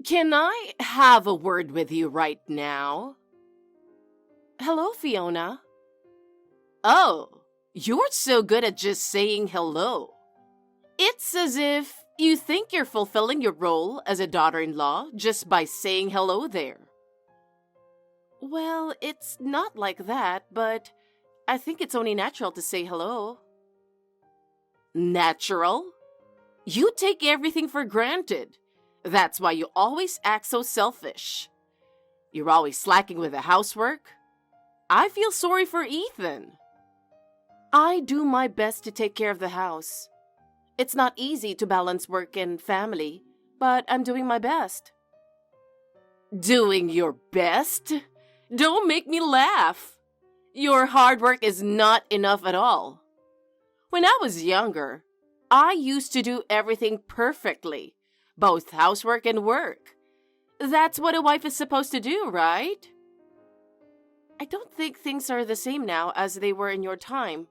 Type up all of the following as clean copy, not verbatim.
Can I have a word with you right now? Hello, Fiona. Oh, you're so good at just saying hello. It's as if you think you're fulfilling your role as a daughter-in-law just by saying hello there. Well, it's not like that, but I think it's only natural to say hello. Natural? You take everything for granted. That's why you always act so selfish. You're always slacking with the housework. I feel sorry for Ethan. I do my best to take care of the house. It's not easy to balance work and family, but I'm doing my best. Doing your best? Don't make me laugh. Your hard work is not enough at all. When I was younger, I used to do everything perfectly, both housework and work. That's what a wife is supposed to do, right? I don't think things are the same now as they were in your time.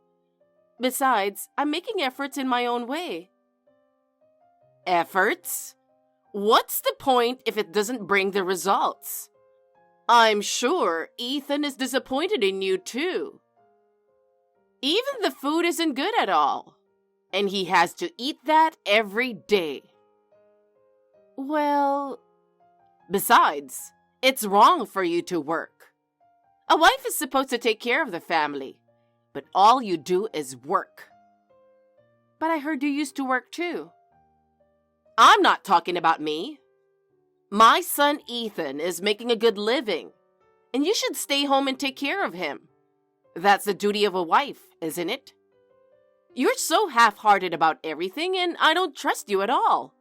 Besides, I'm making efforts in my own way. Efforts? What's the point if it doesn't bring the results? I'm sure Ethan is disappointed in you too. Even the food isn't good at all, and he has to eat that every day. Well, besides, it's wrong for you to work. A wife is supposed to take care of the family, but all you do is work. But I heard you used to work too. I'm not talking about me. My son Ethan is making a good living, and you should stay home and take care of him. That's the duty of a wife, isn't it? You're so half-hearted about everything, and I don't trust you at all.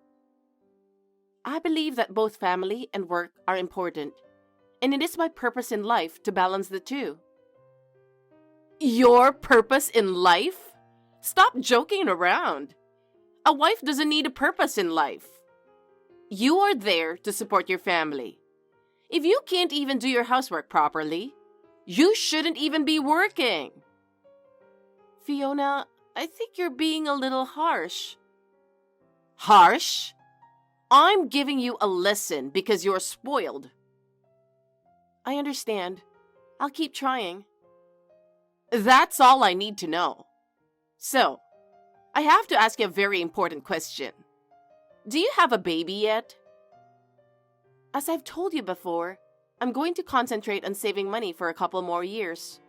I believe that both family and work are important, and it is my purpose in life to balance the two. Your purpose in life? Stop joking around. A wife doesn't need a purpose in life. You are there to support your family. If you can't even do your housework properly, you shouldn't even be working. Fiona, I think you're being a little harsh. Harsh? I'm giving you a lesson because you're spoiled. I understand. I'll keep trying. That's all I need to know. So, I have to ask you a very important question. Do you have a baby yet? As I've told you before, I'm going to concentrate on saving money for a couple more years.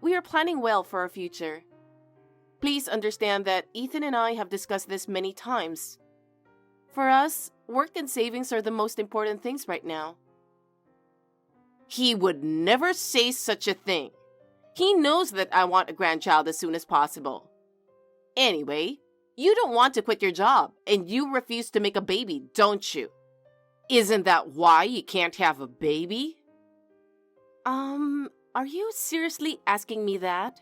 We are planning well for our future. Please understand that Ethan and I have discussed this many times. For us, work and savings are the most important things right now. He would never say such a thing. He knows that I want a grandchild as soon as possible. Anyway, you don't want to quit your job, and you refuse to make a baby, don't you? Isn't that why you can't have a baby? Are you seriously asking me that?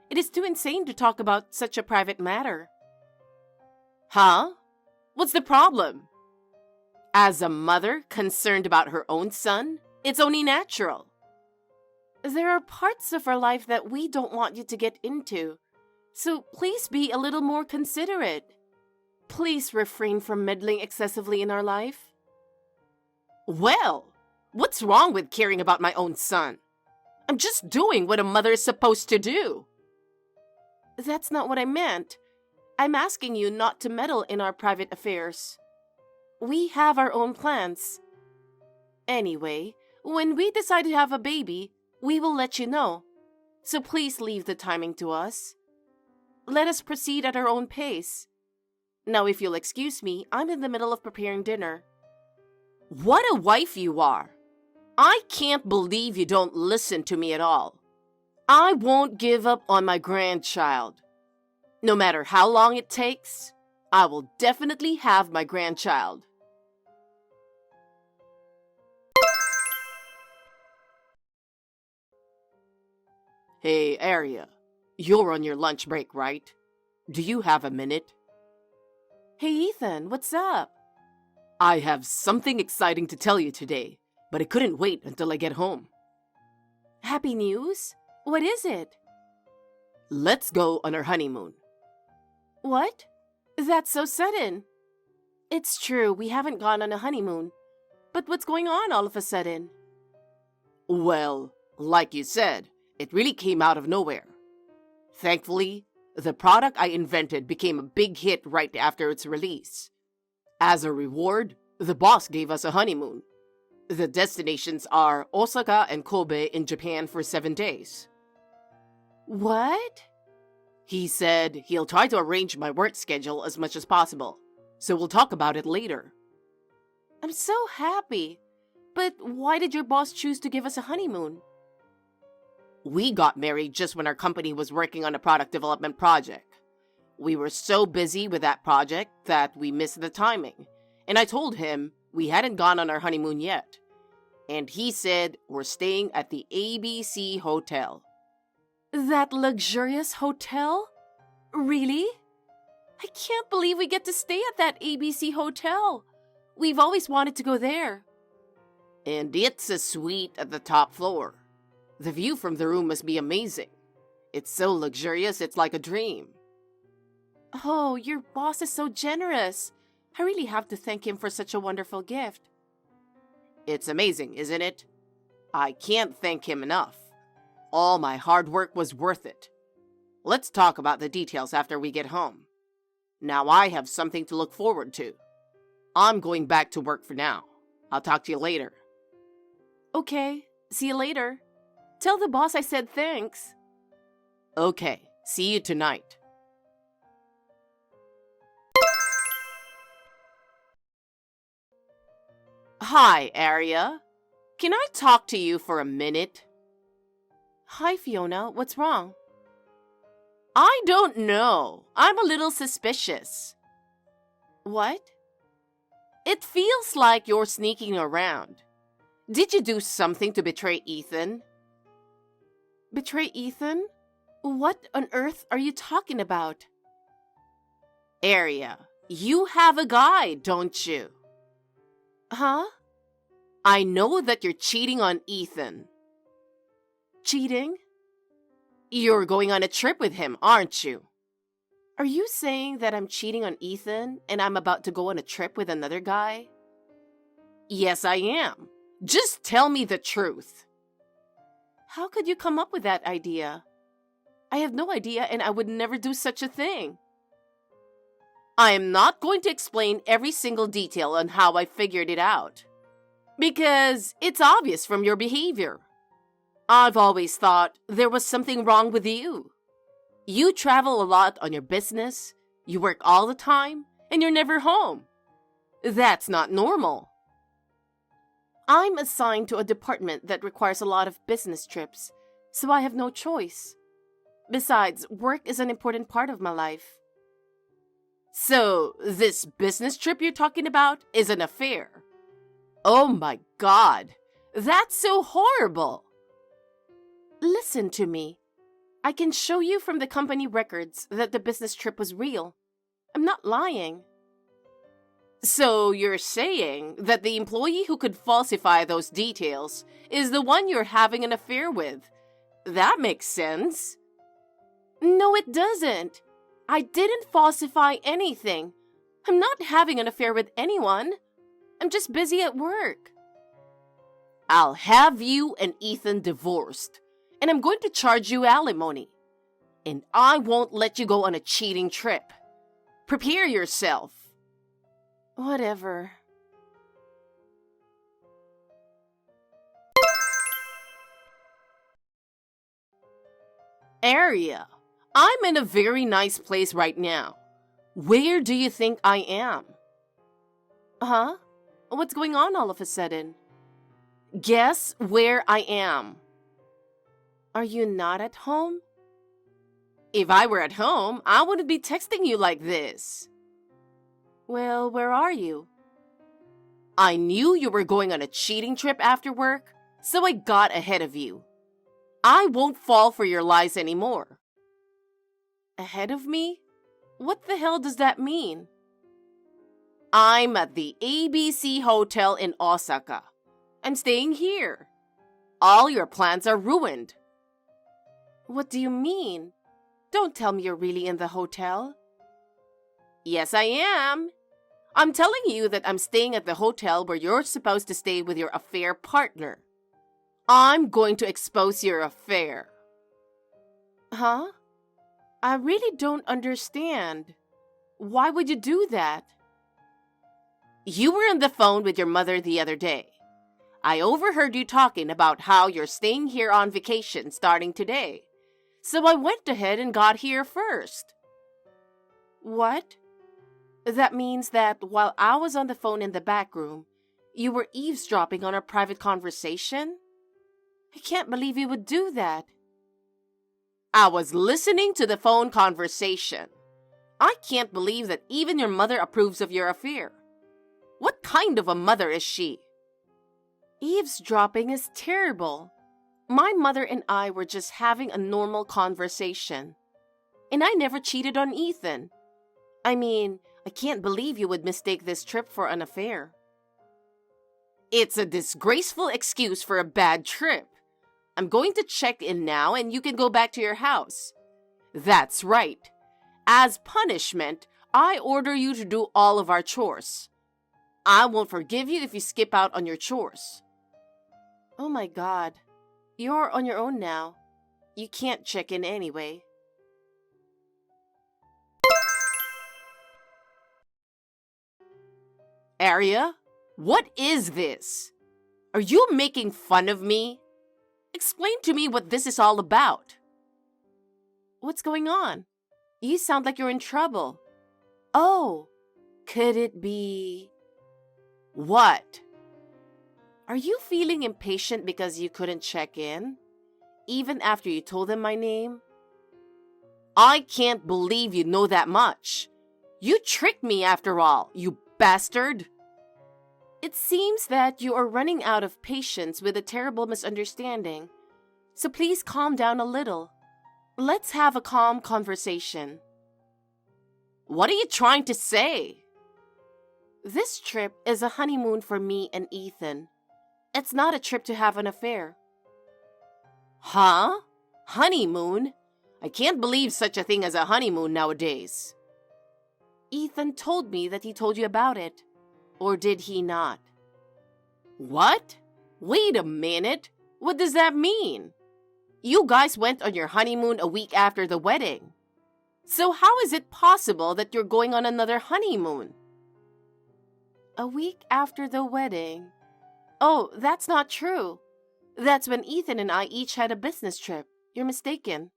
It is too insane to talk about such a private matter. Huh? What's the problem? As a mother concerned about her own son, it's only natural. There are parts of our life that we don't want you to get into, so please be a little more considerate. Please refrain from meddling excessively in our life. Well, what's wrong with caring about my own son? I'm just doing what a mother is supposed to do. That's not what I meant. I'm asking you not to meddle in our private affairs. We have our own plans. Anyway, when we decide to have a baby, we will let you know. So please leave the timing to us. Let us proceed at our own pace. Now, if you'll excuse me, I'm in the middle of preparing dinner. What a wife you are! I can't believe you don't listen to me at all. I won't give up on my grandchild. No matter how long it takes, I will definitely have my grandchild. Hey, Aria, you're on your lunch break, right? Do you have a minute? Hey, Ethan, what's up? I have something exciting to tell you today, but I couldn't wait until I get home. Happy news? What is it? Let's go on our honeymoon. What? That's so sudden. It's true, we haven't gone on a honeymoon, But what's going on all of a sudden? Well, like you said, it really came out of nowhere. Thankfully, the product I invented became a big hit right after its release. As a reward, the boss gave us a honeymoon. The destinations are Osaka and Kobe in Japan for 7 days. What? He said he'll try to arrange my work schedule as much as possible, so we'll talk about it later. I'm so happy. But why did your boss choose to give us a honeymoon? We got married just when our company was working on a product development project. We were so busy with that project that we missed the timing, and I told him we hadn't gone on our honeymoon yet. And he said we're staying at the ABC Hotel. That luxurious hotel? Really? I can't believe we get to stay at that ABC Hotel. We've always wanted to go there. And it's a suite at the top floor. The view from the room must be amazing. It's so luxurious, it's like a dream. Oh, your boss is so generous. I really have to thank him for such a wonderful gift. It's amazing, isn't it? I can't thank him enough. All my hard work was worth it. Let's talk about the details after we get home. Now I have something to look forward to. I'm going back to work for now. I'll talk to you later. Okay, see you later. Tell the boss I said thanks. Okay, see you tonight. Hi, Aria. Can I talk to you for a minute? Hi, Fiona. What's wrong? I don't know. I'm a little suspicious. What? It feels like you're sneaking around. Did you do something to betray Ethan? Betray Ethan? What on earth are you talking about? Aria, you have a guy, don't you? Huh? I know that you're cheating on Ethan. Cheating? You're going on a trip with him, aren't you? Are you saying that I'm cheating on Ethan and I'm about to go on a trip with another guy? Yes, I am. Just tell me the truth. How could you come up with that idea? I have no idea and I would never do such a thing. I am not going to explain every single detail on how I figured it out, because it's obvious from your behavior. I've always thought there was something wrong with you. You travel a lot on your business, you work all the time, and you're never home. That's not normal. I'm assigned to a department that requires a lot of business trips, so I have no choice. Besides, work is an important part of my life. So, this business trip you're talking about is an affair. Oh my God, that's so horrible. Listen to me. I can show you from the company records that the business trip was real. I'm not lying. So you're saying that the employee who could falsify those details is the one you're having an affair with. That makes sense. No, it doesn't. I didn't falsify anything. I'm not having an affair with anyone. I'm just busy at work. I'll have you and Ethan divorced, and I'm going to charge you alimony. And I won't let you go on a cheating trip. Prepare yourself. Whatever. Aria, I'm in a very nice place right now. Where do you think I am? Huh? What's going on all of a sudden? Guess where I am. Are you not at home? If I were at home, I wouldn't be texting you like this. Well, where are you? I knew you were going on a cheating trip after work, so I got ahead of you. I won't fall for your lies anymore. Ahead of me? What the hell does that mean? I'm at the ABC Hotel in Osaka. I'm staying here. All your plans are ruined. What do you mean? Don't tell me you're really in the hotel. Yes, I am. I'm telling you that I'm staying at the hotel where you're supposed to stay with your affair partner. I'm going to expose your affair. Huh? I really don't understand. Why would you do that? You were on the phone with your mother the other day. I overheard you talking about how you're staying here on vacation starting today. So I went ahead and got here first. What? That means that while I was on the phone in the back room, you were eavesdropping on our private conversation? I can't believe you would do that. I was listening to the phone conversation. I can't believe that even your mother approves of your affair. What kind of a mother is she? Eavesdropping is terrible. My mother and I were just having a normal conversation. And I never cheated on Ethan. I mean, I can't believe you would mistake this trip for an affair. It's a disgraceful excuse for a bad trip. I'm going to check in now and you can go back to your house. That's right. As punishment, I order you to do all of our chores. I won't forgive you if you skip out on your chores. Oh my God. You're on your own now. You can't check in anyway. Arya, what is this? Are you making fun of me? Explain to me what this is all about. What's going on? You sound like you're in trouble. Oh, could it be... What? Are you feeling impatient because you couldn't check in? Even after you told them my name? I can't believe you know that much. You tricked me after all, you bastard. It seems that you are running out of patience with a terrible misunderstanding. So please calm down a little. Let's have a calm conversation. What are you trying to say? This trip is a honeymoon for me and Ethan. It's not a trip to have an affair. Huh? Honeymoon? I can't believe such a thing as a honeymoon nowadays. Ethan told me that he told you about it. Or did he not? What? Wait a minute. What does that mean? You guys went on your honeymoon a week after the wedding. So how is it possible that you're going on another honeymoon? A week after the wedding? Oh, that's not true. That's when Ethan and I each had a business trip. You're mistaken.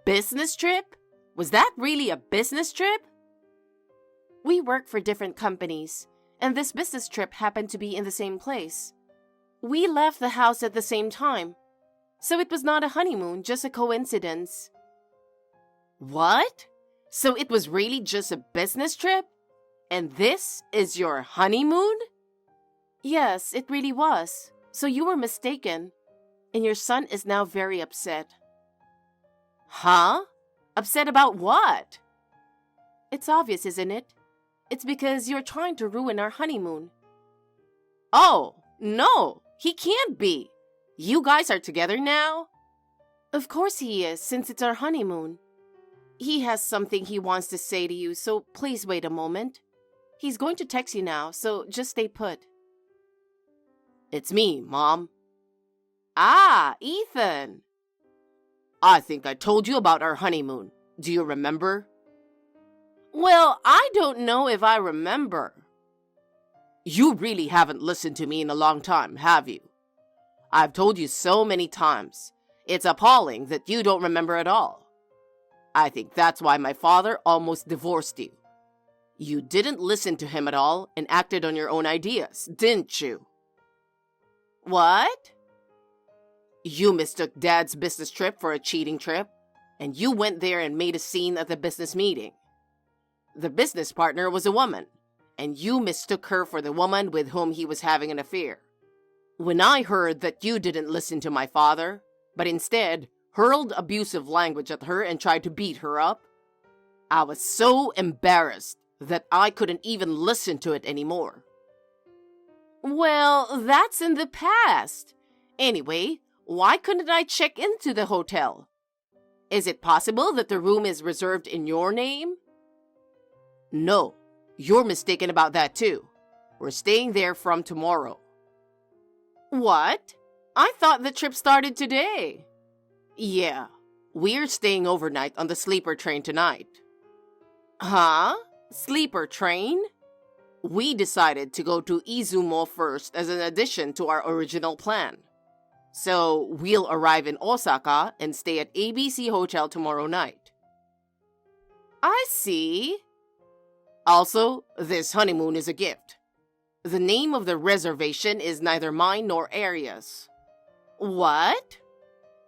Business trip? Was that really a business trip? We work for different companies, and this business trip happened to be in the same place. We left the house at the same time, so it was not a honeymoon, just a coincidence. What? So it was really just a business trip? And this is your honeymoon? Yes, it really was. So you were mistaken, and your son is now very upset. Huh? Upset about what? It's obvious, isn't it? It's because you're trying to ruin our honeymoon. Oh, no, he can't be. You guys are together now? Of course he is, since it's our honeymoon. He has something he wants to say to you, so please wait a moment. He's going to text you now, so just stay put. It's me, Mom. Ah, Ethan. I think I told you about our honeymoon. Do you remember? Well, I don't know if I remember. You really haven't listened to me in a long time, have you? I've told you so many times. It's appalling that you don't remember at all. I think that's why my father almost divorced you. You didn't listen to him at all and acted on your own ideas, didn't you? What? You mistook Dad's business trip for a cheating trip, and you went there and made a scene at the business meeting. The business partner was a woman, and you mistook her for the woman with whom he was having an affair. When I heard that you didn't listen to my father, but instead hurled abusive language at her and tried to beat her up, I was so embarrassed that I couldn't even listen to it anymore. Well, that's in the past. Anyway, why couldn't I check into the hotel? Is it possible that the room is reserved in your name? No, You're mistaken about that too. We're staying there from tomorrow. What? I thought the trip started today. Yeah, we're staying overnight on the sleeper train tonight. Huh? Sleeper train? We decided to go to Izumo first as an addition to our original plan. So we'll arrive in Osaka and stay at ABC Hotel tomorrow night. I see. Also, this honeymoon is a gift. The name of the reservation is neither mine nor Aria's. What?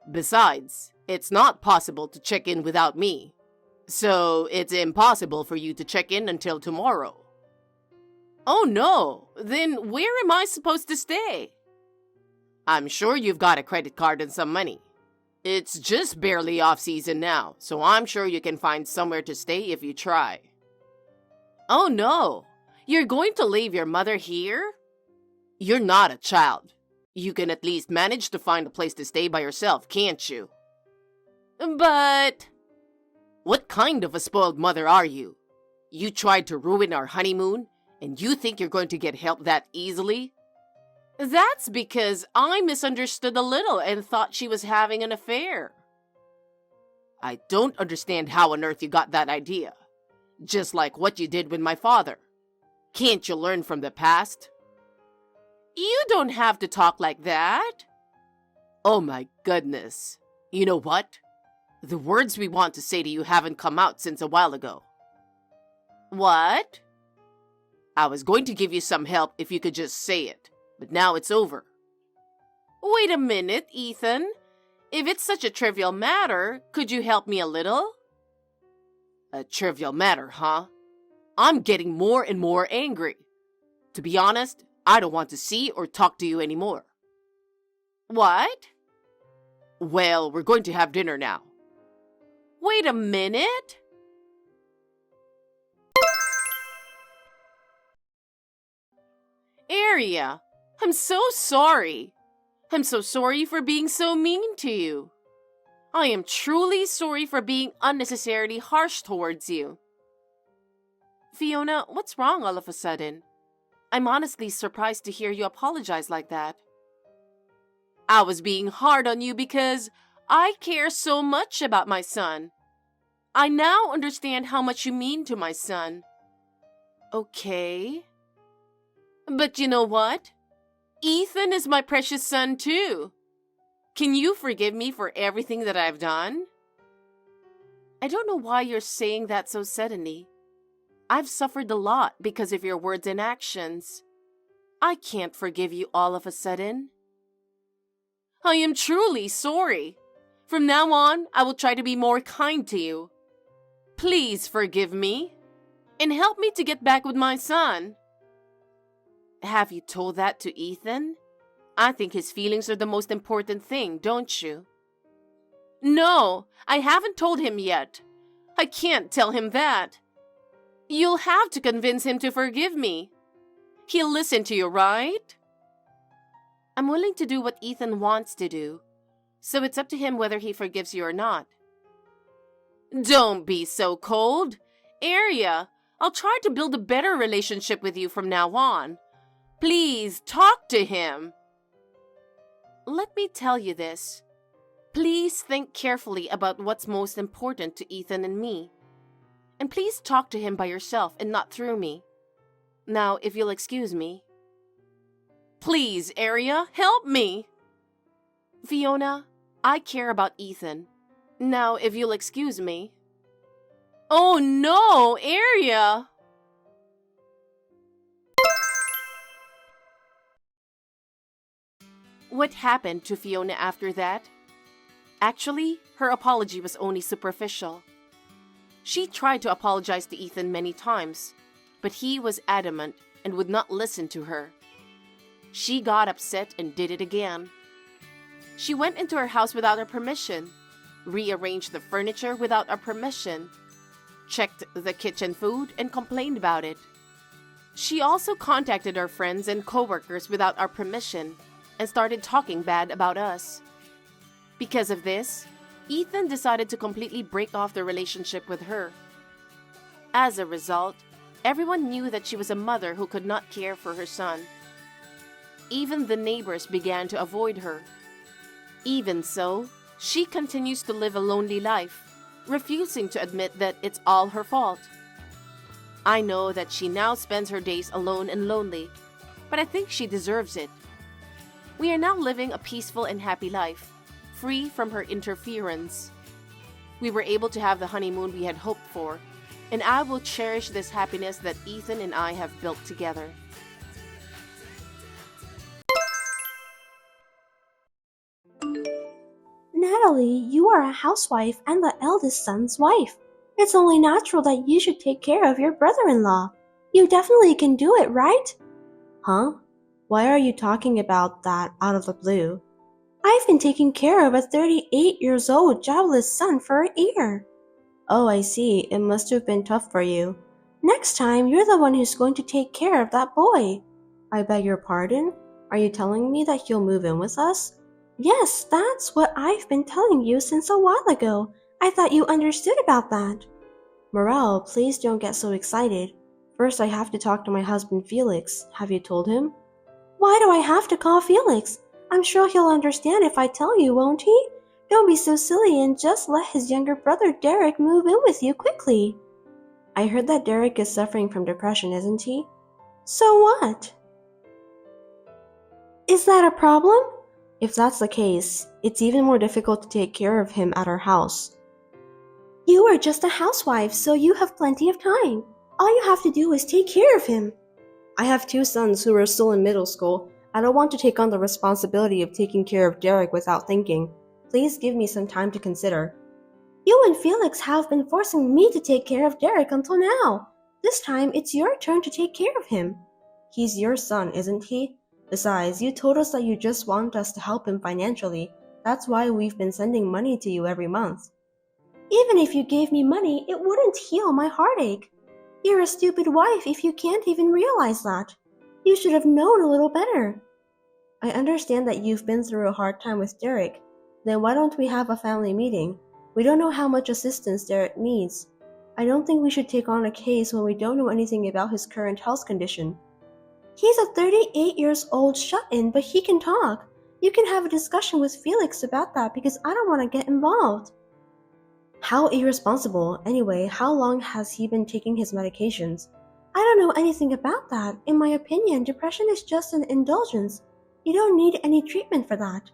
Besides, it's not possible to check in without me. So it's impossible for you to check in until tomorrow. Oh no, then where am I supposed to stay? I'm sure you've got a credit card and some money. It's just barely off season now, so I'm sure you can find somewhere to stay if you try. Oh no, you're going to leave your mother here? You're not a child. You can at least manage to find a place to stay by yourself, can't you? But... What kind of a spoiled mother are you? You tried to ruin our honeymoon, and you think you're going to get help that easily? That's because I misunderstood a little and thought she was having an affair. I don't understand how on earth you got that idea. Just like what you did with my father. Can't you learn from the past? You don't have to talk like that. Oh my goodness. You know what? The words we want to say to you haven't come out since a while ago. What? I was going to give you some help if you could just say it, but now it's over. Wait a minute, Ethan. If it's such a trivial matter, could you help me a little? A trivial matter, huh? I'm getting more and more angry. To be honest, I don't want to see or talk to you anymore. What? Well, we're going to have dinner now. Wait a minute. Aria, I'm so sorry. I'm so sorry for being so mean to you. I am truly sorry for being unnecessarily harsh towards you. Fiona, what's wrong all of a sudden? I'm honestly surprised to hear you apologize like that. I was being hard on you because I care so much about my son. I now understand how much you mean to my son. Okay. But you know what? Ethan is my precious son too. Can you forgive me for everything that I've done? I don't know why you're saying that so suddenly. I've suffered a lot because of your words and actions. I can't forgive you all of a sudden. I am truly sorry. From now on, I will try to be more kind to you. Please forgive me and help me to get back with my son. Have you told that to Ethan? I think his feelings are the most important thing, don't you? No, I haven't told him yet. I can't tell him that. You'll have to convince him to forgive me. He'll listen to you, right? I'm willing to do what Ethan wants to do, so it's up to him whether he forgives you or not. Don't be so cold. Aria, I'll try to build a better relationship with you from now on. Please, talk to him. Let me tell you this. Please think carefully about what's most important to Ethan and me. And please talk to him by yourself and not through me. Now, if you'll excuse me. Please, Aria, help me. Fiona, I care about Ethan. Now, if you'll excuse me. Oh no, Aria! What happened to Fiona after that? Actually, her apology was only superficial. She tried to apologize to Ethan many times, but he was adamant and would not listen to her. She got upset and did it again. She went into our house without our permission, rearranged the furniture without our permission, checked the kitchen food and complained about it. She also contacted our friends and coworkers without our permission and started talking bad about us. Because of this, Ethan decided to completely break off the relationship with her. As a result, Everyone knew that she was a mother who could not care for her son. Even the neighbors began to avoid her. Even so, she continues to live a lonely life, refusing to admit that it's all her fault. I know that she now spends her days alone and lonely, but I think she deserves it. We are now living a peaceful and happy life, free from her interference. We were able to have the honeymoon we had hoped for, and I will cherish this happiness that Ethan and I have built together. Natalie, you are a housewife and the eldest son's wife. It's only natural that you should take care of your brother-in-law. You definitely can do it, right? Huh? Why are you talking about that out of the blue? I've been taking care of a 38-years-old jobless son for a year. Oh, I see. It must have been tough for you. Next time, you're the one who's going to take care of that boy. I beg your pardon? Are you telling me that he'll move in with us? Yes, that's what I've been telling you since a while ago. I thought you understood about that. Morel, please don't get so excited. First, I have to talk to my husband Felix. Have you told him? Why do I have to call Felix? I'm sure he'll understand if I tell you, won't he? Don't be so silly and just let his younger brother Derek move in with you quickly. I heard that Derek is suffering from depression, isn't he? So what? Is that a problem? If that's the case, it's even more difficult to take care of him at our house. You are just a housewife, so you have plenty of time. All you have to do is take care of him. I have 2 sons who are still in middle school. I don't want to take on the responsibility of taking care of Derek without thinking. Please give me some time to consider. You and Felix have been forcing me to take care of Derek until now. This time, it's your turn to take care of him. He's your son, isn't he? Besides, you told us that you just want us to help him financially. That's why we've been sending money to you every month. Even if you gave me money, it wouldn't heal my heartache. You're a stupid wife if you can't even realize that. You should have known a little better. I understand that you've been through a hard time with Derek. Then why don't we have a family meeting? We don't know how much assistance Derek needs. I don't think we should take on a case when we don't know anything about his current health condition. He's a 38-years-old shut-in, but he can talk. You can have a discussion with Felix about that because I don't want to get involved. How irresponsible. Anyway, how long has he been taking his medications? I don't know anything about that. In my opinion, depression is just an indulgence. You don't need any treatment for that.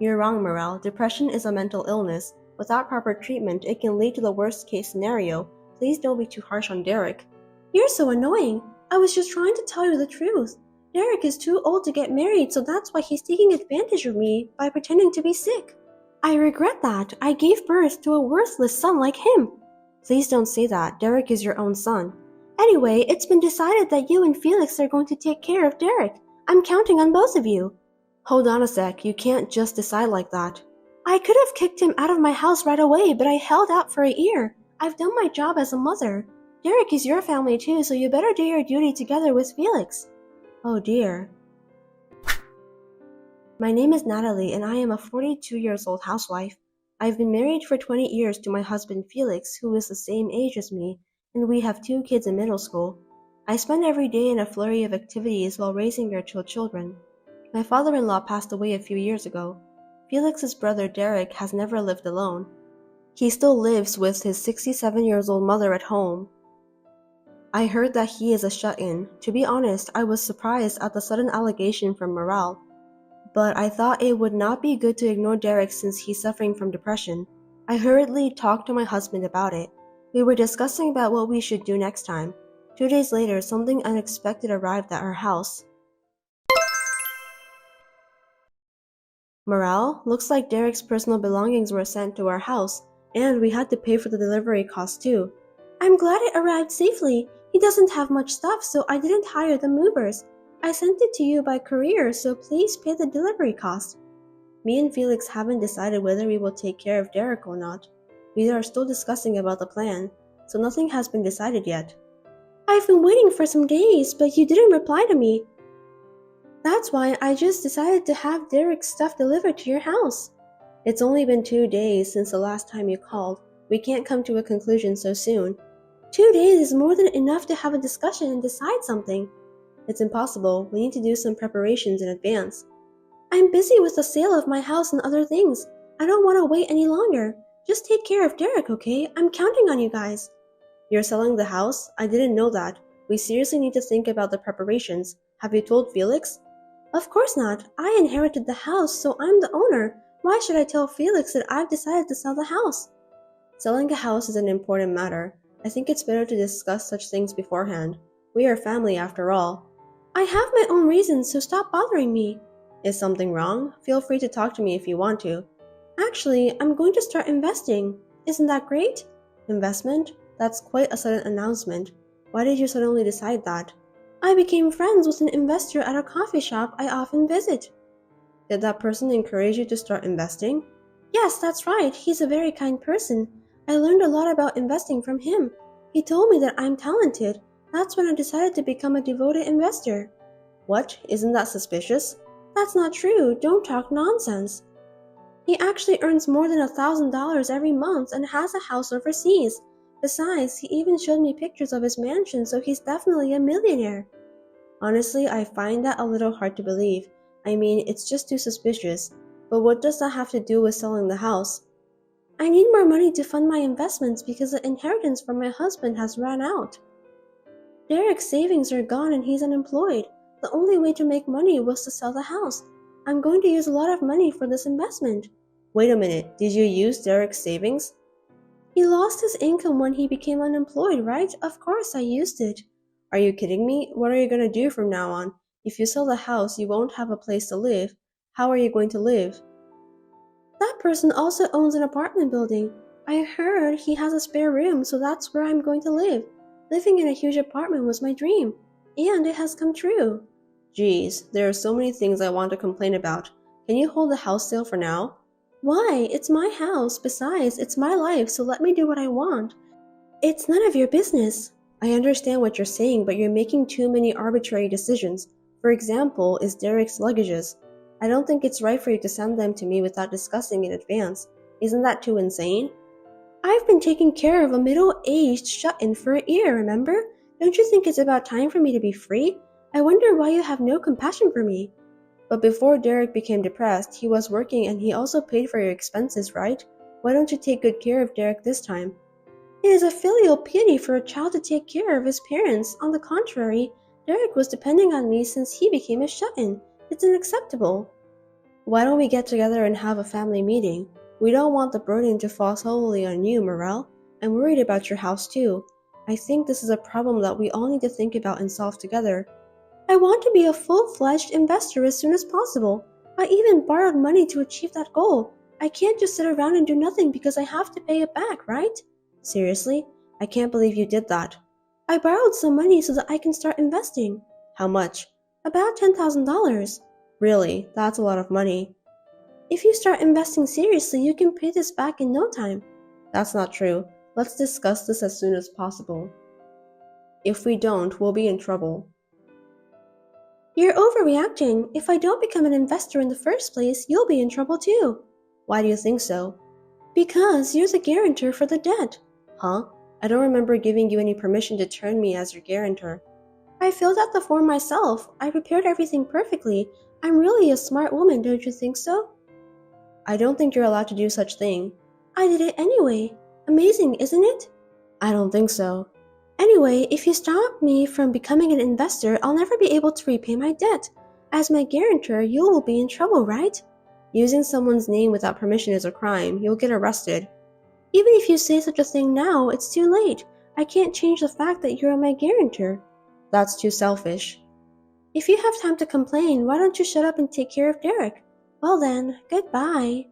You're wrong, Morel. Depression is a mental illness. Without proper treatment, it can lead to the worst-case scenario. Please don't be too harsh on Derek. You're so annoying. I was just trying to tell you the truth. Derek is too old to get married, so that's why he's taking advantage of me by pretending to be sick. I regret that. I gave birth to a worthless son like him. Please don't say that. Derek is your own son. Anyway, it's been decided that you and Felix are going to take care of Derek. I'm counting on both of you. Hold on a sec. You can't just decide like that. I could have kicked him out of my house right away, but I held out for a year. I've done my job as a mother. Derek is your family too, so you better do your duty together with Felix. Oh dear. My name is Natalie, and I am a 42-years-old housewife. I've been married for 20 years to my husband Felix, who is the same age as me, and we have 2 kids in middle school. I spend every day in a flurry of activities while raising our 2 children. My father-in-law passed away a few years ago. Felix's brother Derek has never lived alone. He still lives with his 67-years-old mother at home. I heard that he is a shut-in. To be honest, I was surprised at the sudden allegation from Morel. But I thought it would not be good to ignore Derek since he's suffering from depression. I hurriedly talked to my husband about it. We were discussing about what we should do next time. 2 days later, something unexpected arrived at our house. Morel, looks like Derek's personal belongings were sent to our house, and we had to pay for the delivery cost too. I'm glad it arrived safely. He doesn't have much stuff, so I didn't hire the movers. I sent it to you by courier, so please pay the delivery cost. Me and Felix haven't decided whether we will take care of Derek or not. We are still discussing about the plan, so nothing has been decided yet. I've been waiting for some days, but you didn't reply to me. That's why I just decided to have Derek's stuff delivered to your house. It's only been 2 days since the last time you called. We can't come to a conclusion so soon. 2 days is more than enough to have a discussion and decide something. It's impossible. We need to do some preparations in advance. I'm busy with the sale of my house and other things. I don't want to wait any longer. Just take care of Derek, okay? I'm counting on you guys. You're selling the house? I didn't know that. We seriously need to think about the preparations. Have you told Felix? Of course not. I inherited the house, so I'm the owner. Why should I tell Felix that I've decided to sell the house? Selling a house is an important matter. I think it's better to discuss such things beforehand. We are family after all. I have my own reasons, so stop bothering me. Is something wrong? Feel free to talk to me if you want to. Actually, I'm going to start investing. Isn't that great? Investment? That's quite a sudden announcement. Why did you suddenly decide that? I became friends with an investor at a coffee shop I often visit. Did that person encourage you to start investing? Yes, that's right. He's a very kind person. I learned a lot about investing from him. He told me that I'm talented. That's when I decided to become a devoted investor. What? Isn't that suspicious? That's not true. Don't talk nonsense. He actually earns more than $1,000 every month and has a house overseas. Besides, he even showed me pictures of his mansion, so he's definitely a millionaire. Honestly, I find that a little hard to believe. I mean, it's just too suspicious. But what does that have to do with selling the house? I need more money to fund my investments because the inheritance from my husband has run out. Derek's savings are gone and he's unemployed. The only way to make money was to sell the house. I'm going to use a lot of money for this investment. Wait a minute, did you use Derek's savings? He lost his income when he became unemployed, right? Of course I used it. Are you kidding me? What are you going to do from now on? If you sell the house, you won't have a place to live. How are you going to live? That person also owns an apartment building. I heard he has a spare room, so that's where I'm going to live. Living in a huge apartment was my dream, and it has come true. Geez, there are so many things I want to complain about. Can you hold the house sale for now? Why? It's my house. Besides, it's my life, so let me do what I want. It's none of your business. I understand what you're saying, but you're making too many arbitrary decisions. For example, is Derek's luggages. I don't think it's right for you to send them to me without discussing in advance. Isn't that too insane? I've been taking care of a middle-aged shut-in for a year, remember? Don't you think it's about time for me to be free? I wonder why you have no compassion for me. But before Derek became depressed, he was working and he also paid for your expenses, right? Why don't you take good care of Derek this time? It is a filial piety for a child to take care of his parents. On the contrary, Derek was depending on me since he became a shut-in. It's unacceptable. Why don't we get together and have a family meeting? We don't want the burden to fall solely on you, Morel. I'm worried about your house too. I think this is a problem that we all need to think about and solve together. I want to be a full-fledged investor as soon as possible. I even borrowed money to achieve that goal. I can't just sit around and do nothing because I have to pay it back, right? Seriously? I can't believe you did that. I borrowed some money so that I can start investing. How much? About $10,000. Really? That's a lot of money. If you start investing seriously, you can pay this back in no time. That's not true. Let's discuss this as soon as possible. If we don't, we'll be in trouble. You're overreacting. If I don't become an investor in the first place, you'll be in trouble too. Why do you think so? Because you're the guarantor for the debt. Huh? I don't remember giving you any permission to turn me as your guarantor. I filled out the form myself. I prepared everything perfectly. I'm really a smart woman, don't you think so? I don't think you're allowed to do such thing. I did it anyway. Amazing, isn't it? I don't think so. Anyway, if you stop me from becoming an investor, I'll never be able to repay my debt. As my guarantor, you will be in trouble, right? Using someone's name without permission is a crime. You'll get arrested. Even if you say such a thing now, it's too late. I can't change the fact that you're my guarantor. That's too selfish. If you have time to complain, why don't you shut up and take care of Derek? Well then, goodbye.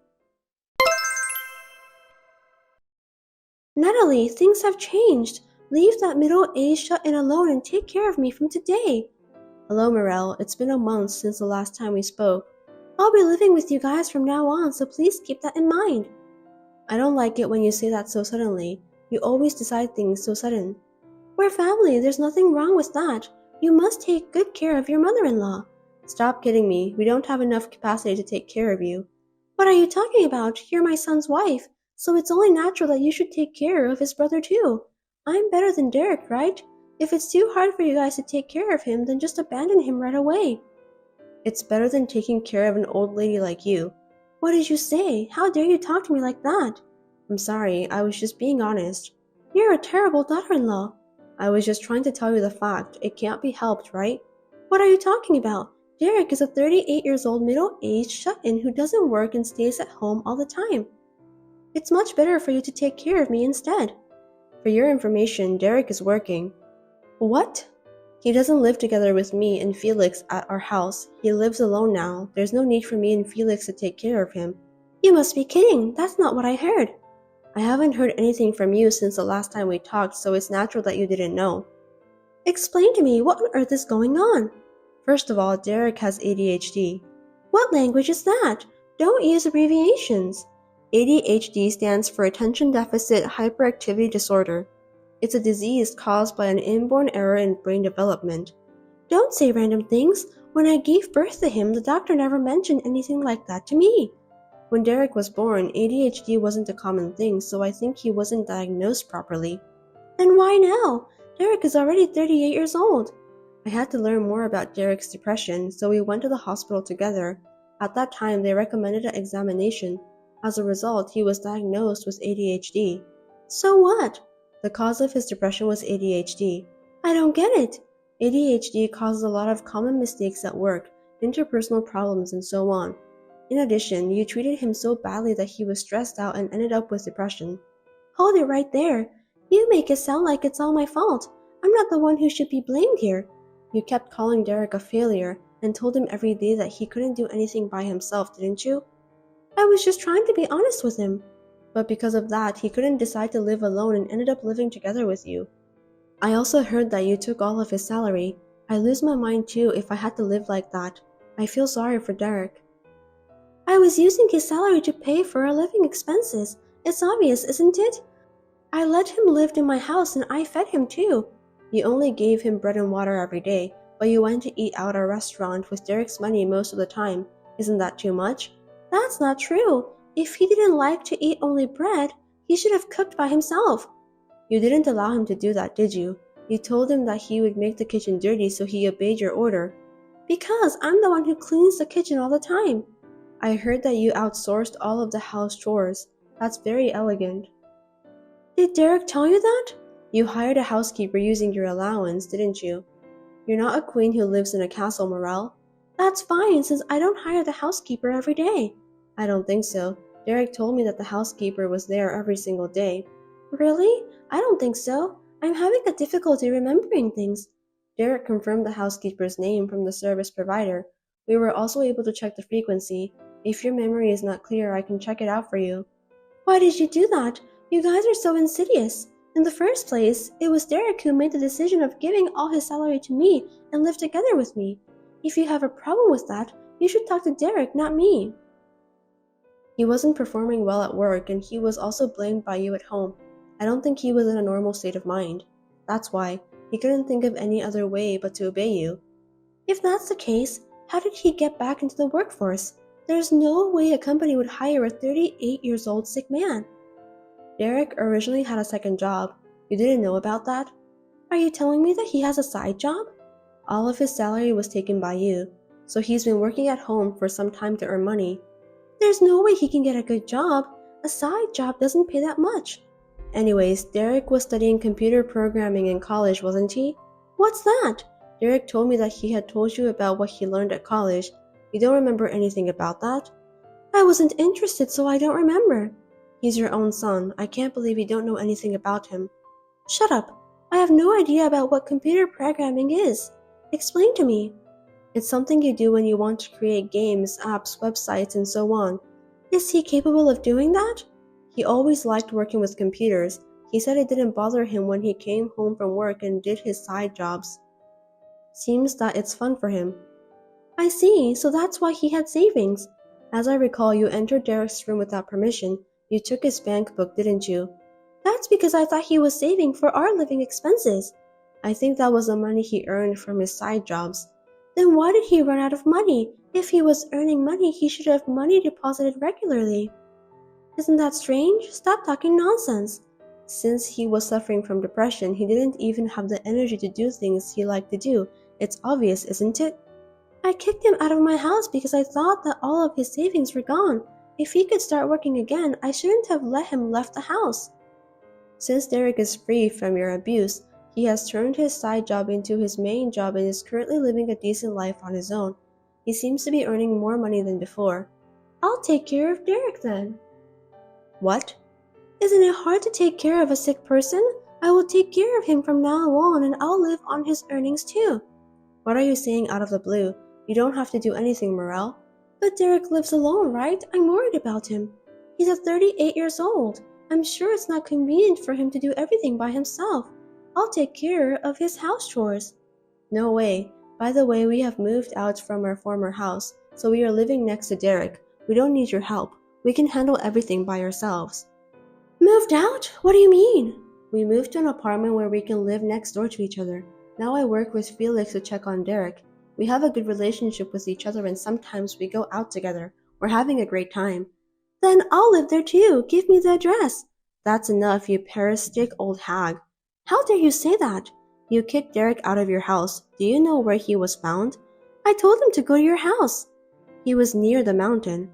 Natalie, things have changed. Leave that middle-aged shut-in alone and take care of me from today. Hello, Morel. It's been a month since the last time we spoke. I'll be living with you guys from now on, so please keep that in mind. I don't like it when you say that so suddenly. You always decide things so sudden. We're family. There's nothing wrong with that. You must take good care of your mother-in-law. Stop kidding me. We don't have enough capacity to take care of you. What are you talking about? You're my son's wife, so it's only natural that you should take care of his brother too. I'm better than Derek, right? If it's too hard for you guys to take care of him, then just abandon him right away. It's better than taking care of an old lady like you. What did you say? How dare you talk to me like that? I'm sorry, I was just being honest. You're a terrible daughter-in-law. I was just trying to tell you the fact. It can't be helped, right? What are you talking about? Derek is a 38-years-old middle-aged shut-in who doesn't work and stays at home all the time. It's much better for you to take care of me instead. For your information, Derek is working. What? He doesn't live together with me and Felix at our house. He lives alone now. There's no need for me and Felix to take care of him. You must be kidding. That's not what I heard. I haven't heard anything from you since the last time we talked, so it's natural that you didn't know. Explain to me, what on earth is going on? First of all, Derek has ADHD. What language is that? Don't use abbreviations. ADHD stands for Attention Deficit Hyperactivity Disorder. It's a disease caused by an inborn error in brain development. Don't say random things. When I gave birth to him, the doctor never mentioned anything like that to me. When Derek was born, ADHD wasn't a common thing, so I think he wasn't diagnosed properly. Then why now? Derek is already 38 years old. I had to learn more about Derek's depression, so we went to the hospital together. At that time, they recommended an examination. As a result, he was diagnosed with ADHD. So what? The cause of his depression was ADHD. I don't get it. ADHD causes a lot of common mistakes at work, interpersonal problems, and so on. In addition, you treated him so badly that he was stressed out and ended up with depression. Hold it right there. You make it sound like it's all my fault. I'm not the one who should be blamed here. You kept calling Derek a failure and told him every day that he couldn't do anything by himself, didn't you? I was just trying to be honest with him. But because of that, he couldn't decide to live alone and ended up living together with you. I also heard that you took all of his salary. I lose my mind too if I had to live like that. I feel sorry for Derek. I was using his salary to pay for our living expenses. It's obvious, isn't it? I let him live in my house and I fed him too. You only gave him bread and water every day, but you went to eat out at a restaurant with Derek's money most of the time. Isn't that too much? That's not true. If he didn't like to eat only bread, he should have cooked by himself. You didn't allow him to do that, did you? You told him that he would make the kitchen dirty, so he obeyed your order. Because I'm the one who cleans the kitchen all the time. I heard that you outsourced all of the house chores. That's very elegant. Did Derek tell you that? You hired a housekeeper using your allowance, didn't you? You're not a queen who lives in a castle, Morel. That's fine, since I don't hire the housekeeper every day. I don't think so. Derek told me that the housekeeper was there every single day. Really? I don't think so. I'm having a difficulty remembering things. Derek confirmed the housekeeper's name from the service provider. We were also able to check the frequency. If your memory is not clear, I can check it out for you. Why did you do that? You guys are so insidious. In the first place, it was Derek who made the decision of giving all his salary to me and live together with me. If you have a problem with that, you should talk to Derek, not me. He wasn't performing well at work, and he was also blamed by you at home. I don't think he was in a normal state of mind. That's why he couldn't think of any other way but to obey you. If that's the case, how did he get back into the workforce? There's no way a company would hire a 38-year-old sick man. Derek originally had a second job. You didn't know about that? Are you telling me that he has a side job? All of his salary was taken by you, so he's been working at home for some time to earn money. There's no way he can get a good job. A side job doesn't pay that much. Anyways, Derek was studying computer programming in college, wasn't he? What's that? Derek told me that he had told you about what he learned at college. You don't remember anything about that? I wasn't interested, so I don't remember. He's your own son. I can't believe you don't know anything about him. Shut up. I have no idea about what computer programming is. Explain to me. It's something you do when you want to create games, apps, websites, and so on. Is he capable of doing that? He always liked working with computers. He said it didn't bother him when he came home from work and did his side jobs. Seems that it's fun for him. I see, so that's why he had savings. As I recall, you entered Derek's room without permission. You took his bank book, didn't you? That's because I thought he was saving for our living expenses. I think that was the money he earned from his side jobs. Then why did he run out of money? If he was earning money, he should have money deposited regularly. Isn't that strange? Stop talking nonsense. Since he was suffering from depression, he didn't even have the energy to do things he liked to do. It's obvious, isn't it? I kicked him out of my house because I thought that all of his savings were gone. If he could start working again, I shouldn't have let him left the house. Since Derek is free from your abuse, he has turned his side job into his main job and is currently living a decent life on his own. He seems to be earning more money than before. I'll take care of Derek then. What? Isn't it hard to take care of a sick person? I will take care of him from now on and I'll live on his earnings too. What are you saying out of the blue? You don't have to do anything, Morel. But Derek lives alone, right? I'm worried about him. He's at 38 years old. I'm sure it's not convenient for him to do everything by himself. I'll take care of his house chores. No way. By the way, we have moved out from our former house, so we are living next to Derek. We don't need your help. We can handle everything by ourselves. Moved out? What do you mean? We moved to an apartment where we can live next door to each other. Now I work with Felix to check on Derek. We have a good relationship with each other and sometimes we go out together. We're having a great time. Then I'll live there too. Give me the address. That's enough, you parasitic old hag. How dare you say that? You kicked Derek out of your house. Do you know where he was found? I told him to go to your house. He was near the mountain.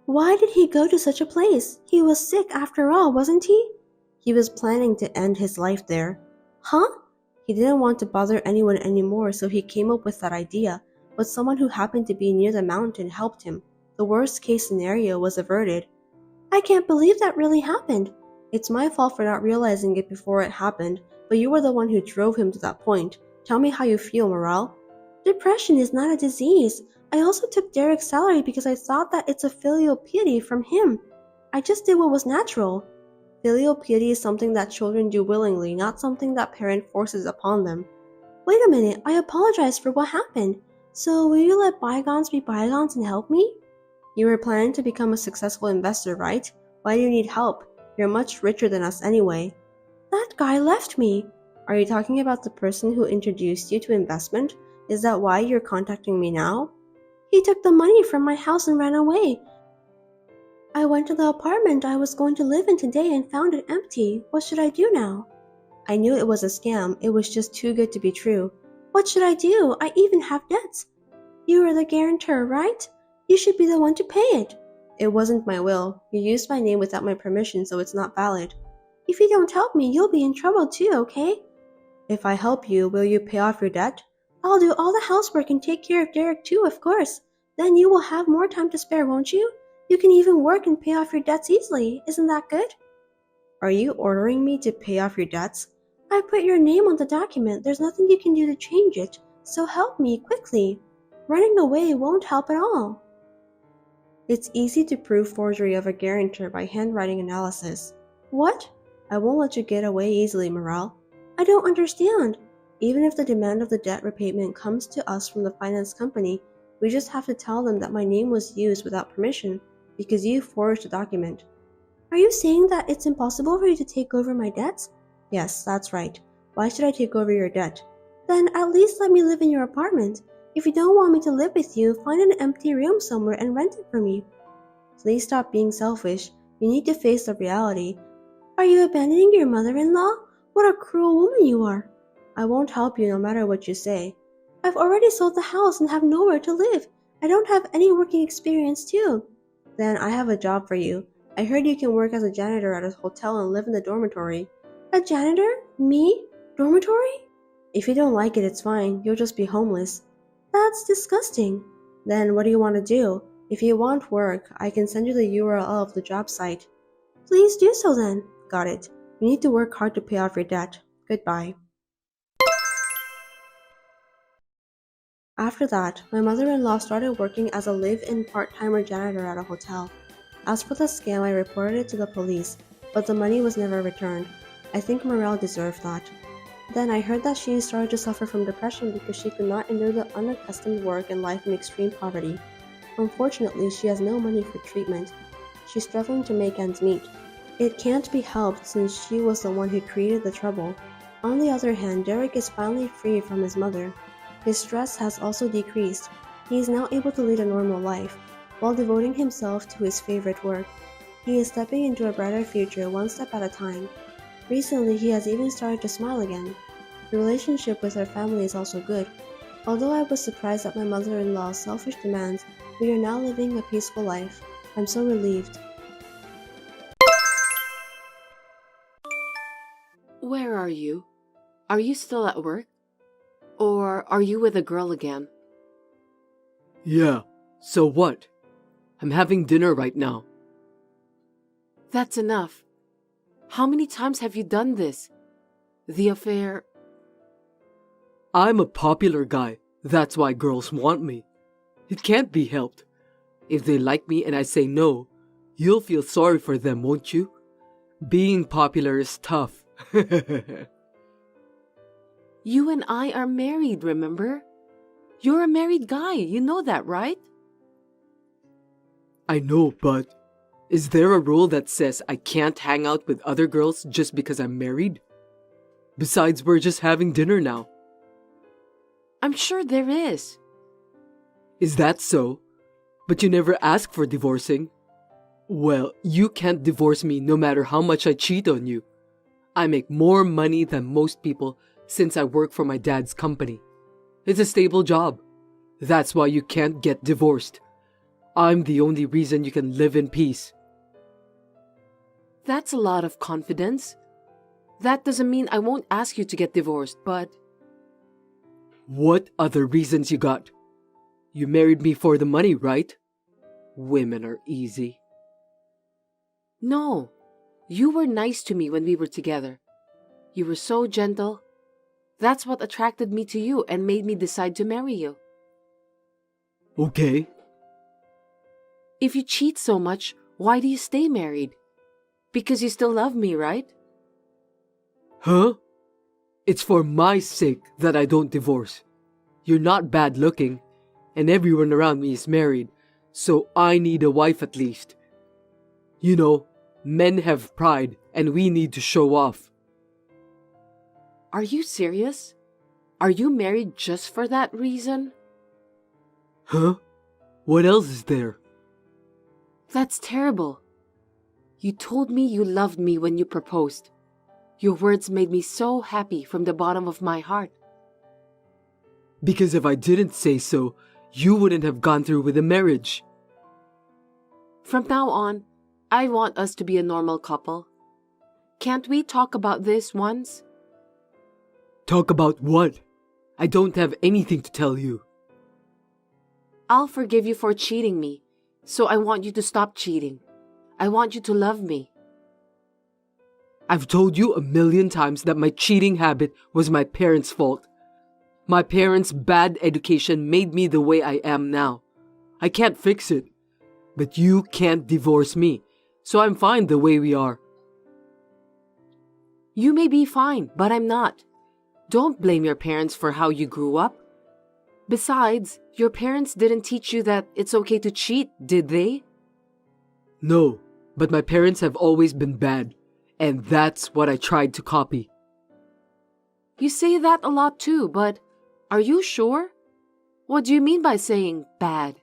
Why did he go to such a place? He was sick after all, wasn't he? He was planning to end his life there. Huh? He didn't want to bother anyone anymore, so he came up with that idea, but someone who happened to be near the mountain helped him. The worst case scenario was averted. I can't believe that really happened. It's my fault for not realizing it before it happened, but you were the one who drove him to that point. Tell me how you feel, Morel. Depression is not a disease. I also took Derek's salary because I thought that it's a filial piety from him. I just did what was natural. Filial piety is something that children do willingly, not something that parent forces upon them. Wait a minute, I apologize for what happened. So will you let bygones be bygones and help me? You were planning to become a successful investor, right? Why do you need help? You're much richer than us anyway. That guy left me. Are you talking about the person who introduced you to investment? Is that why you're contacting me now? He took the money from my house and ran away. I went to the apartment I was going to live in today and found it empty. What should I do now? I knew it was a scam. It was just too good to be true. What should I do? I even have debts. You are the guarantor, right? You should be the one to pay it. It wasn't my will. You used my name without my permission, so it's not valid. If you don't help me, you'll be in trouble too, okay? If I help you, will you pay off your debt? I'll do all the housework and take care of Derek too, of course. Then you will have more time to spare, won't you? You can even work and pay off your debts easily. Isn't that good? Are you ordering me to pay off your debts? I put your name on the document. There's nothing you can do to change it. So help me, quickly. Running away won't help at all. It's easy to prove forgery of a guarantor by handwriting analysis. What? I won't let you get away easily, Morel. I don't understand. Even if the demand of the debt repayment comes to us from the finance company, we just have to tell them that my name was used without permission because you forged the document. Are you saying that it's impossible for you to take over my debts? Yes, that's right. Why should I take over your debt? Then at least let me live in your apartment. If you don't want me to live with you, find an empty room somewhere and rent it for me. Please stop being selfish. You need to face the reality. Are you abandoning your mother-in-law? What a cruel woman you are. I won't help you no matter what you say. I've already sold the house and have nowhere to live. I don't have any working experience too. Then I have a job for you. I heard you can work as a janitor at a hotel and live in the dormitory. A janitor? Me? Dormitory? If you don't like it, it's fine. You'll just be homeless. That's disgusting. Then what do you want to do? If you want work, I can send you the URL of the job site. Please do so then. Got it. You need to work hard to pay off your debt. Goodbye. After that, my mother-in-law started working as a live-in part-timer janitor at a hotel. As for the scam, I reported it to the police, but the money was never returned. I think Morel deserved that. Then I heard that she started to suffer from depression because she could not endure the unaccustomed work and life in extreme poverty. Unfortunately, she has no money for treatment. She's struggling to make ends meet. It can't be helped since she was the one who created the trouble. On the other hand, Derek is finally free from his mother. His stress has also decreased. He is now able to lead a normal life, while devoting himself to his favorite work. He is stepping into a brighter future one step at a time. Recently, he has even started to smile again. The relationship with our family is also good. Although I was surprised at my mother-in-law's selfish demands, we are now living a peaceful life. I'm so relieved. Where are you? Are you still at work? Or are you with a girl again? Yeah, so what? I'm having dinner right now. That's enough. How many times have you done this? The affair... I'm a popular guy. That's why girls want me. It can't be helped. If they like me and I say no, you'll feel sorry for them, won't you? Being popular is tough. You and I are married, remember? You're a married guy, you know that, right? I know, but is there a rule that says I can't hang out with other girls just because I'm married? Besides, we're just having dinner now. I'm sure there is. Is that so? But you never asked for divorcing. Well, you can't divorce me no matter how much I cheat on you. I make more money than most people since I work for my dad's company. It's a stable job. That's why you can't get divorced. I'm the only reason you can live in peace. That's a lot of confidence. That doesn't mean I won't ask you to get divorced, but... What other reasons you got? You married me for the money, right? Women are easy. No, you were nice to me when we were together. You were so gentle. That's what attracted me to you and made me decide to marry you. Okay. If you cheat so much, why do you stay married? Because you still love me, right? Huh? It's for my sake that I don't divorce. You're not bad looking, and everyone around me is married, so I need a wife at least. You know, men have pride, and we need to show off. Are you serious? Are you married just for that reason? Huh? What else is there? That's terrible. You told me you loved me when you proposed. Your words made me so happy from the bottom of my heart. Because if I didn't say so, you wouldn't have gone through with the marriage. From now on, I want us to be a normal couple. Can't we talk about this once? Talk about what? I don't have anything to tell you. I'll forgive you for cheating me, so I want you to stop cheating. I want you to love me. I've told you 1,000,000 times that my cheating habit was my parents' fault. My parents' bad education made me the way I am now. I can't fix it. But you can't divorce me, so I'm fine the way we are. You may be fine, but I'm not. Don't blame your parents for how you grew up. Besides, your parents didn't teach you that it's okay to cheat, did they? No, but my parents have always been bad, and that's what I tried to copy. You say that a lot too, but are you sure? What do you mean by saying bad?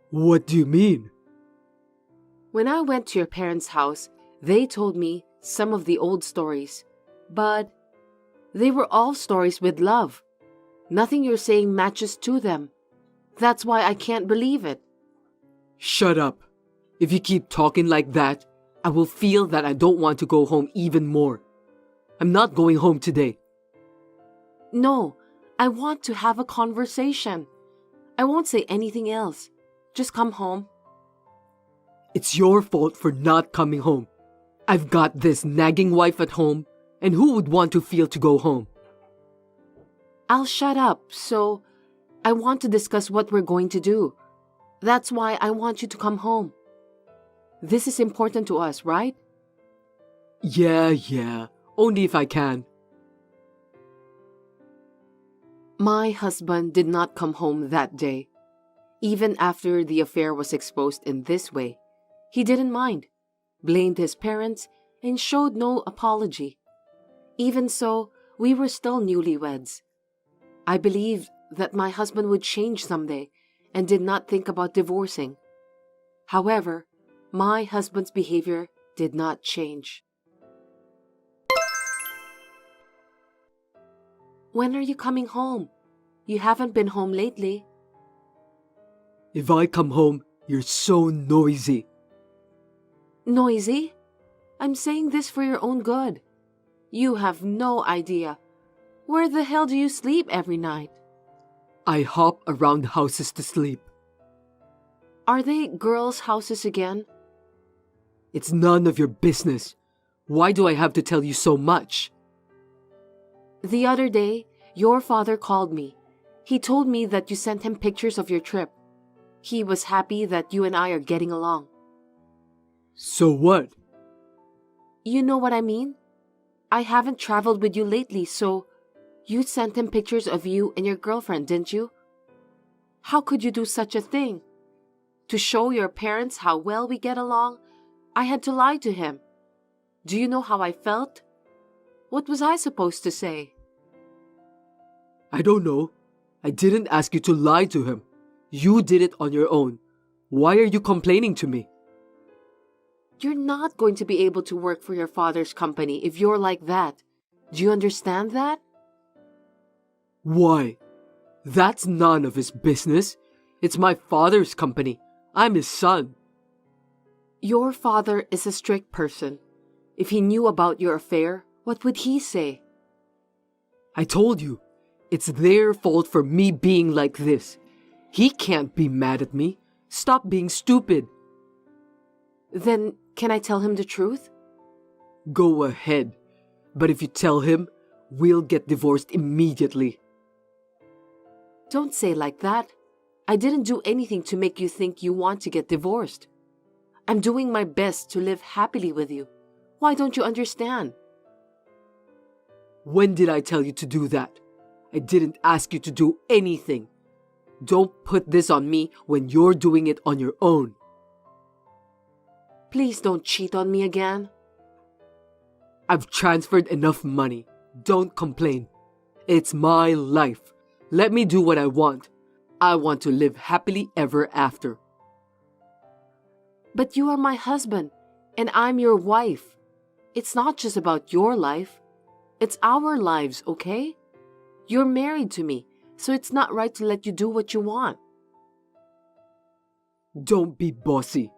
What do you mean? When I went to your parents' house, they told me some of the old stories, but they were all stories with love. Nothing you're saying matches to them. That's why I can't believe it. Shut up. If you keep talking like that, I will feel that I don't want to go home even more. I'm not going home today. No, I want to have a conversation. I won't say anything else. Just come home. It's your fault for not coming home. I've got this nagging wife at home, and who would want to feel to go home? I'll shut up, so I want to discuss what we're going to do. That's why I want you to come home. This is important to us, right? Yeah, only if I can. My husband did not come home that day. Even after the affair was exposed in this way, he didn't mind, blamed his parents, and showed no apology. Even so, we were still newlyweds. I believed that my husband would change someday and did not think about divorcing. However, my husband's behavior did not change. When are you coming home? You haven't been home lately. If I come home, you're so noisy. Noisy? I'm saying this for your own good. You have no idea. Where the hell do you sleep every night? I hop around houses to sleep. Are they girls' houses again? It's none of your business. Why do I have to tell you so much? The other day, your father called me. He told me that you sent him pictures of your trip. He was happy that you and I are getting along. So what? You know what I mean? I haven't traveled with you lately, so you sent him pictures of you and your girlfriend, didn't you? How could you do such a thing? To show your parents how well we get along, I had to lie to him. Do you know how I felt? What was I supposed to say? I don't know. I didn't ask you to lie to him. You did it on your own. Why are you complaining to me? You're not going to be able to work for your father's company if you're like that. Do you understand that? Why? That's none of his business. It's my father's company. I'm his son. Your father is a strict person. If he knew about your affair, what would he say? I told you, it's their fault for me being like this. He can't be mad at me. Stop being stupid. Then, can I tell him the truth? Go ahead. But if you tell him, we'll get divorced immediately. Don't say like that. I didn't do anything to make you think you want to get divorced. I'm doing my best to live happily with you. Why don't you understand? When did I tell you to do that? I didn't ask you to do anything. Don't put this on me when you're doing it on your own. Please don't cheat on me again. I've transferred enough money. Don't complain. It's my life. Let me do what I want. I want to live happily ever after. But you are my husband, and I'm your wife. It's not just about your life. It's our lives, okay? You're married to me, so it's not right to let you do what you want. Don't be bossy.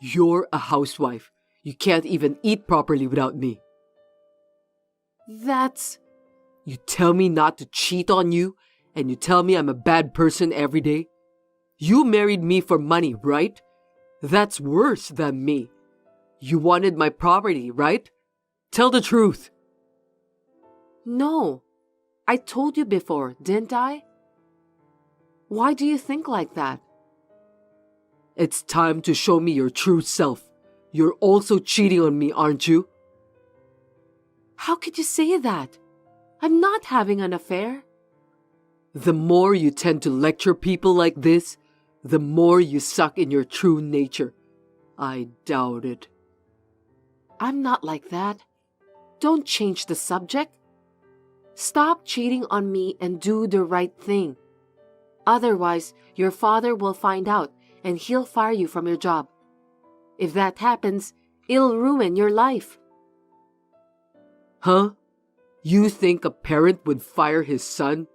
You're a housewife. You can't even eat properly without me. That's... You tell me not to cheat on you, and you tell me I'm a bad person every day? You married me for money, right? That's worse than me. You wanted my property, right? Tell the truth. No. I told you before, didn't I? Why do you think like that? It's time to show me your true self. You're also cheating on me, aren't you? How could you say that? I'm not having an affair. The more you tend to lecture people like this, the more you suck in your true nature. I doubt it. I'm not like that. Don't change the subject. Stop cheating on me and do the right thing. Otherwise, your father will find out and he'll fire you from your job. If that happens, it'll ruin your life. Huh? You think a parent would fire his son?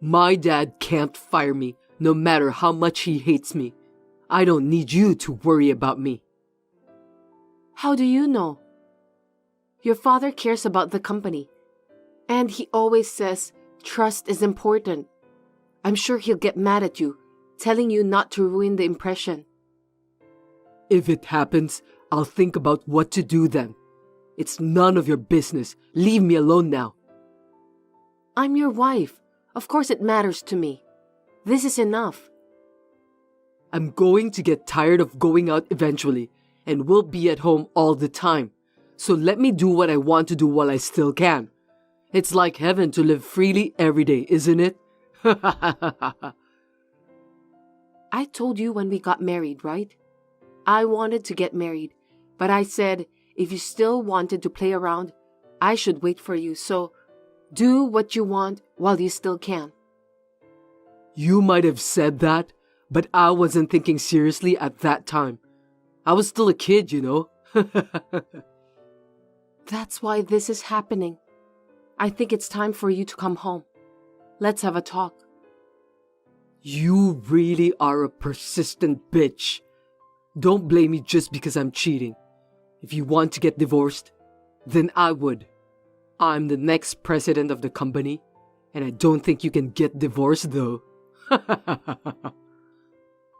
My dad can't fire me, no matter how much he hates me. I don't need you to worry about me. How do you know? Your father cares about the company. And he always says trust is important. I'm sure he'll get mad at you, telling you not to ruin the impression. If it happens, I'll think about what to do then. It's none of your business. Leave me alone now. I'm your wife. Of course it matters to me. This is enough. I'm going to get tired of going out eventually, and will be at home all the time. So let me do what I want to do while I still can. It's like heaven to live freely every day, isn't it? I told you when we got married, right? I wanted to get married, but I said if you still wanted to play around, I should wait for you, so do what you want while you still can. You might have said that, but I wasn't thinking seriously at that time. I was still a kid, you know. That's why this is happening. I think it's time for you to come home. Let's have a talk. You really are a persistent bitch. Don't blame me just because I'm cheating. If you want to get divorced, then I would. I'm the next president of the company, and I don't think you can get divorced though.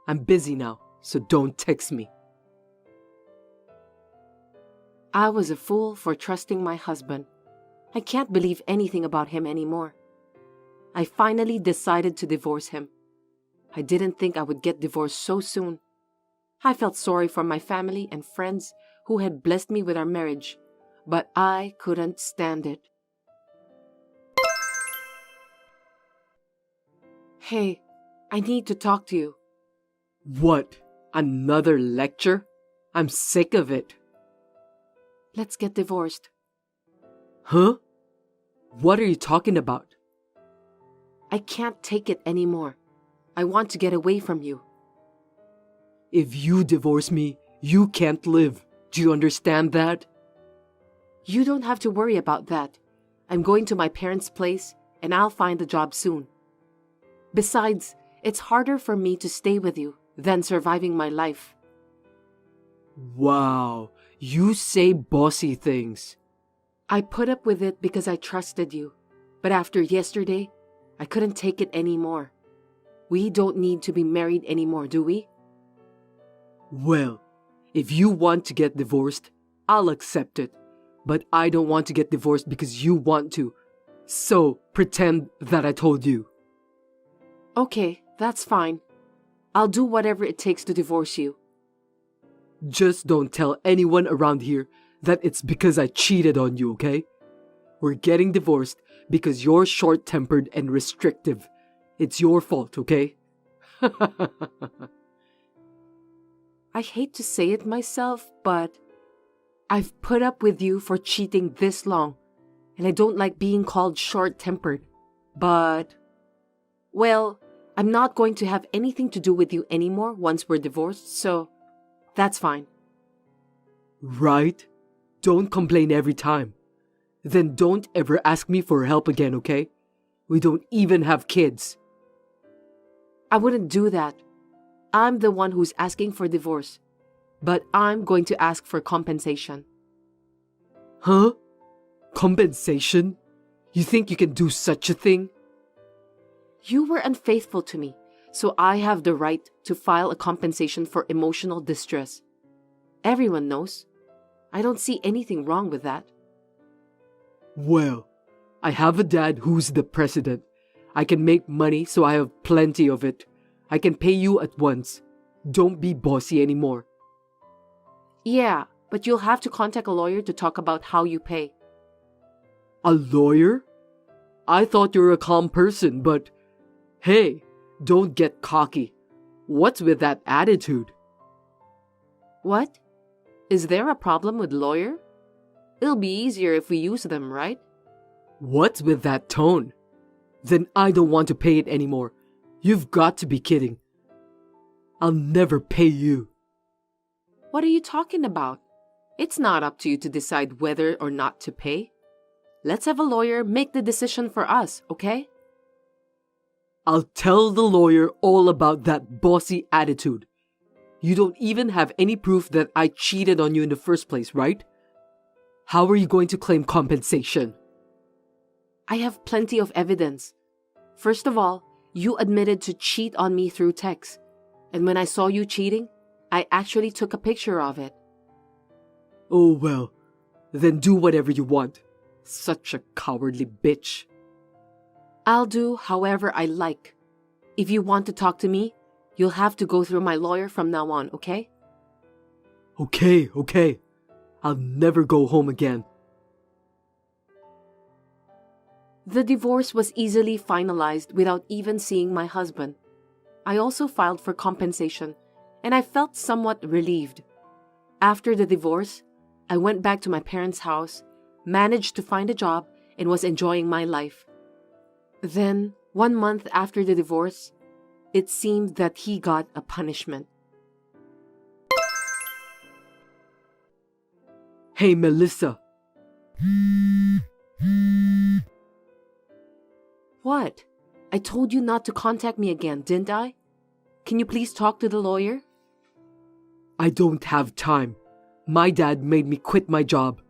I'm busy now, so don't text me. I was a fool for trusting my husband. I can't believe anything about him anymore. I finally decided to divorce him. I didn't think I would get divorced so soon. I felt sorry for my family and friends who had blessed me with our marriage, but I couldn't stand it. Hey, I need to talk to you. What? Another lecture? I'm sick of it. Let's get divorced. Huh? What are you talking about? I can't take it anymore. I want to get away from you. If you divorce me, you can't live. Do you understand that? You don't have to worry about that. I'm going to my parents' place and I'll find a job soon. Besides, it's harder for me to stay with you than surviving my life. Wow, you say bossy things. I put up with it because I trusted you. But after yesterday, I couldn't take it anymore. We don't need to be married anymore, do we? Well, if you want to get divorced, I'll accept it. But I don't want to get divorced because you want to. So, pretend that I told you. Okay, that's fine. I'll do whatever it takes to divorce you. Just don't tell anyone around here that it's because I cheated on you, okay? We're getting divorced because you're short-tempered and restrictive. It's your fault, okay? I hate to say it myself, but I've put up with you for cheating this long, and I don't like being called short-tempered. But, well, I'm not going to have anything to do with you anymore once we're divorced, so that's fine. Right? Don't complain every time. Then don't ever ask me for help again, okay? We don't even have kids. I wouldn't do that. I'm the one who's asking for divorce, but I'm going to ask for compensation. Huh? Compensation? You think you can do such a thing? You were unfaithful to me, so I have the right to file a compensation for emotional distress. Everyone knows. I don't see anything wrong with that. Well, I have a dad who's the president. I can make money, so I have plenty of it. I can pay you at once. Don't be bossy anymore. Yeah, but you'll have to contact a lawyer to talk about how you pay. A lawyer? I thought you were a calm person, but hey, don't get cocky. What's with that attitude? What? Is there a problem with lawyer? It'll be easier if we use them, right? What's with that tone? Then I don't want to pay it anymore. You've got to be kidding. I'll never pay you. What are you talking about? It's not up to you to decide whether or not to pay. Let's have a lawyer make the decision for us, okay? I'll tell the lawyer all about that bossy attitude. You don't even have any proof that I cheated on you in the first place, right? How are you going to claim compensation? I have plenty of evidence. First of all, you admitted to cheat on me through text. And when I saw you cheating, I actually took a picture of it. Oh well, then do whatever you want. Such a cowardly bitch. I'll do however I like. If you want to talk to me, you'll have to go through my lawyer from now on, okay? Okay. I'll never go home again. The divorce was easily finalized without even seeing my husband. I also filed for compensation, and I felt somewhat relieved. After the divorce, I went back to my parents' house, managed to find a job, and was enjoying my life. Then, 1 month after the divorce, it seemed that he got a punishment. Hey, Melissa. What? I told you not to contact me again, didn't I? Can you please talk to the lawyer? I don't have time. My dad made me quit my job.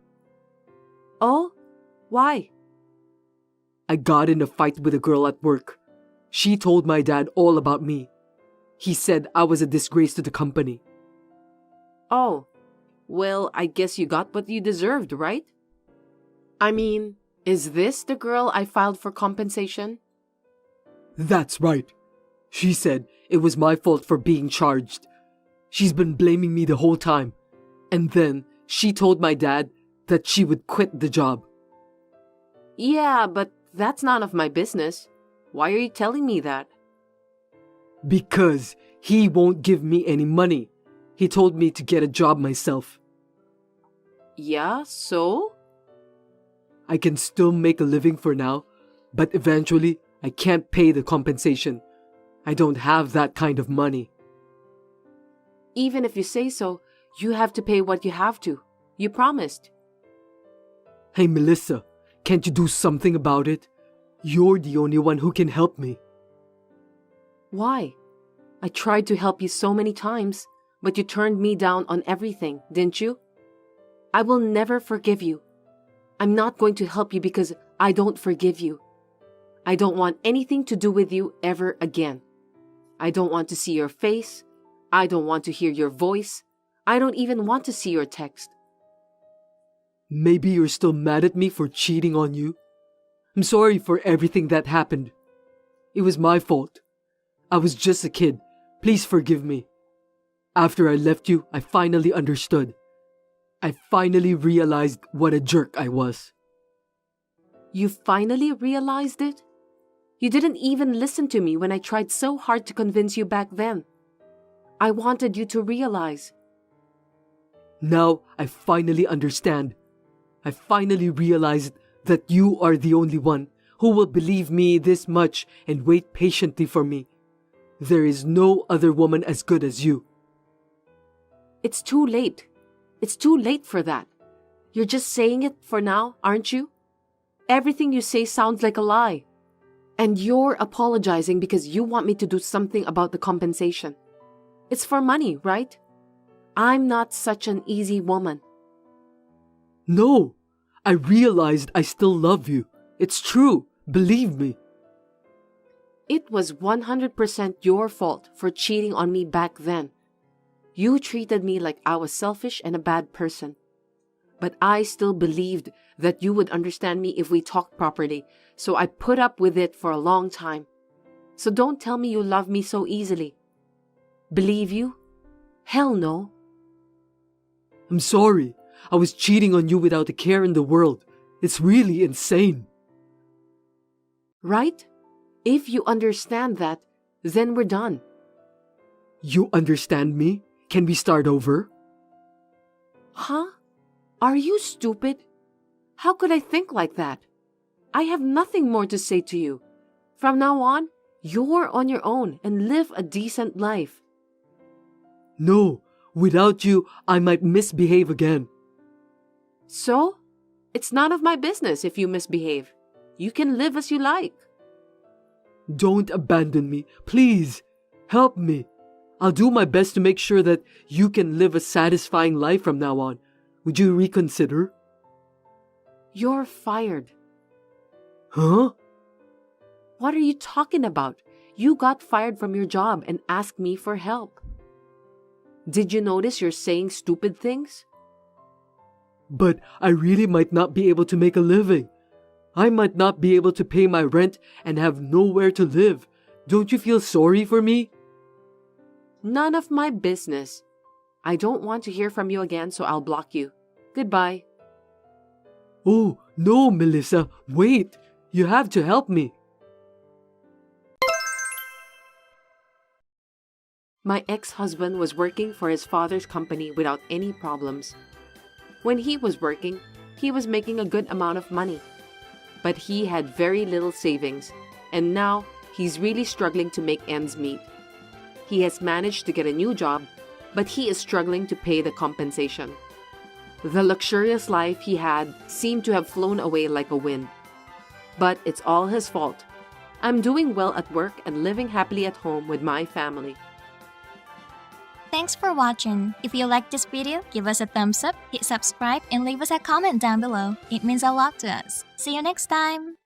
Oh? Why? I got in a fight with a girl at work. She told my dad all about me. He said I was a disgrace to the company. Oh, well, I guess you got what you deserved, right? I mean, is this the girl I filed for compensation? That's right. She said it was my fault for being charged. She's been blaming me the whole time. And then she told my dad that she would quit the job. Yeah, but that's none of my business. Why are you telling me that? Because he won't give me any money. He told me to get a job myself. Yeah, so? I can still make a living for now, but eventually I can't pay the compensation. I don't have that kind of money. Even if you say so, you have to pay what you have to. You promised. Hey Melissa, can't you do something about it? You're the only one who can help me. Why? I tried to help you so many times, but you turned me down on everything, didn't you? I will never forgive you. I'm not going to help you because I don't forgive you. I don't want anything to do with you ever again. I don't want to see your face. I don't want to hear your voice. I don't even want to see your text. Maybe you're still mad at me for cheating on you. I'm sorry for everything that happened. It was my fault. I was just a kid. Please forgive me. After I left you, I finally understood. I finally realized what a jerk I was. You finally realized it? You didn't even listen to me when I tried so hard to convince you back then. I wanted you to realize. Now I finally understand. I finally realized that you are the only one who will believe me this much and wait patiently for me. There is no other woman as good as you. It's too late. It's too late for that. You're just saying it for now, aren't you? Everything you say sounds like a lie. And you're apologizing because you want me to do something about the compensation. It's for money, right? I'm not such an easy woman. No, I realized I still love you. It's true, believe me. It was 100% your fault for cheating on me back then. You treated me like I was selfish and a bad person. But I still believed that you would understand me if we talked properly, so I put up with it for a long time. So don't tell me you love me so easily. Believe you? Hell no. I'm sorry. I was cheating on you without a care in the world. It's really insane. Right? If you understand that, then we're done. You understand me? Can we start over? Huh? Are you stupid? How could I think like that? I have nothing more to say to you. From now on, you're on your own and live a decent life. No, without you, I might misbehave again. So? It's none of my business if you misbehave. You can live as you like. Don't abandon me, please. Help me. I'll do my best to make sure that you can live a satisfying life from now on. Would you reconsider? You're fired. Huh? What are you talking about? You got fired from your job and asked me for help. Did you notice you're saying stupid things? But I really might not be able to make a living. I might not be able to pay my rent and have nowhere to live. Don't you feel sorry for me? None of my business. I don't want to hear from you again, so I'll block you. Goodbye. Oh, no, Melissa. Wait. You have to help me. My ex-husband was working for his father's company without any problems. When he was working, he was making a good amount of money. But he had very little savings, and now he's really struggling to make ends meet. He has managed to get a new job, but he is struggling to pay the compensation. The luxurious life he had seemed to have flown away like a wind. But it's all his fault. I'm doing well at work and living happily at home with my family. Thanks for watching. If you liked this video, give us a thumbs up, hit subscribe, and leave us a comment down below. It means a lot to us. See you next time!